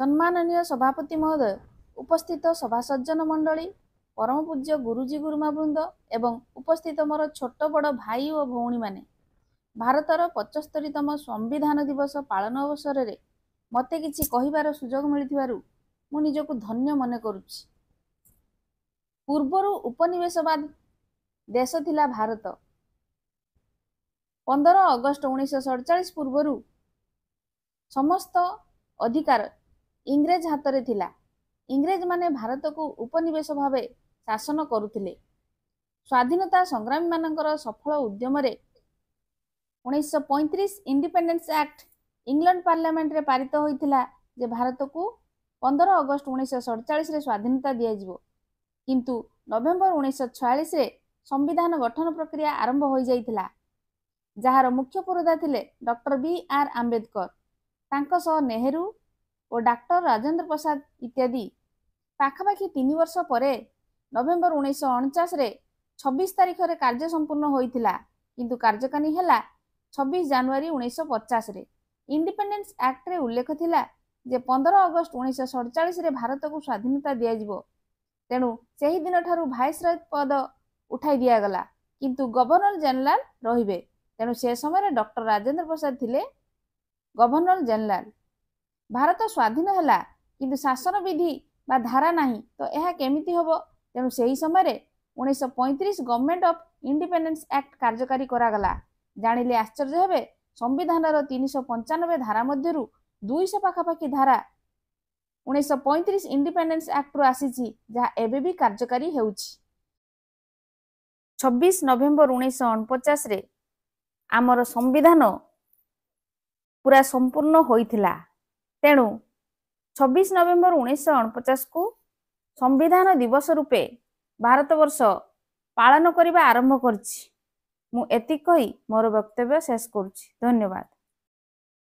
सम्माननीय सभापति महोदय, उपस्थित सभा सज्जन मंडली, परम पूज्य गुरुजी गुरुमा वृंद एवं उपस्थित मोर छोट बड़ भाई और भौणी माने, भारतर 75तम संविधान दिवस पालन अवसर में मते किछि कहिबार सुजोग मिलिथिबारु मु निजको धन्य मने करुछि। पूर्वरु उपनिवेशवाद देश थिला भारत। 15 अगस्त 1947 पूर्वरु समस्त अधिकार इंग्रेज हाथ रे थिला। इंग्रेज माने भारत को उपनिवेश भावे शासन करुथिले। स्वाधीनता संग्रामी मानकर सफल उद्यम रे 1935 इंडिपेंडेंस एक्ट इंग्लैंड पार्लियामेंट रे पारित होइथिला जे भारत को 15 अगस्त 1947 रे स्वाधीनता दिया जिवो। किंतु नवेम्बर 1946 रे संविधान गठन प्रक्रिया आरंभ हो जाइथिला, जहार मुख्य पुरोधा थिले डॉक्टर बी.आर. आंबेडकर, तांको सह नेहरू और डॉक्टर राजेंद्र प्रसाद इत्यादि। पाखापाखि 3 वर्ष परे नवेम्बर 1949 रे 26 तारिख रे कार्य संपूर्ण होइथिला, किंतु कार्यकानी हेला 26 जनवरी 1950 रे। इंडिपेंडेंस एक्ट रे उल्लेख थिला जे 15 अगस्त 1947 रे भारत को स्वाधीनता दिया जिवो। तेणु सेही दिन ठारू भाइसरॉय पद उठाई दिया गला, किंतु गवर्नर जनरल रहिबे। तेणु से समय डॉक्टर राजेंद्र प्रसाद थिले गवर्नर जनरल। भारत स्वाधीन हैला किंतु शासन विधि बा धारा नहीं, तो यह केमिति होबो? तेणु सेही समय 1935 गवर्नमेंट ऑफ इंडिपेंडेंस एक्ट कार्यकारी करागला। जानिले आश्चर्य हेबे, संविधान 395 धारा मध्यरु 200 पाखापाखि धारा 1935 इंडिपेंडेंस एक्ट रु आसीची, जहा एबे भी कार्यकारी हेउची। 26 नवेम्बर 1949 रे आमर संविधान पूरा संपूर्ण होइथिला। तेणु 26 नवेम्बर 1949 को संविधान दिवस रूपे भारतवर्ष पालन करने आरंभ करछि। मु एति कही मोर वक्तव्य शेष करुछि। धन्यवाद।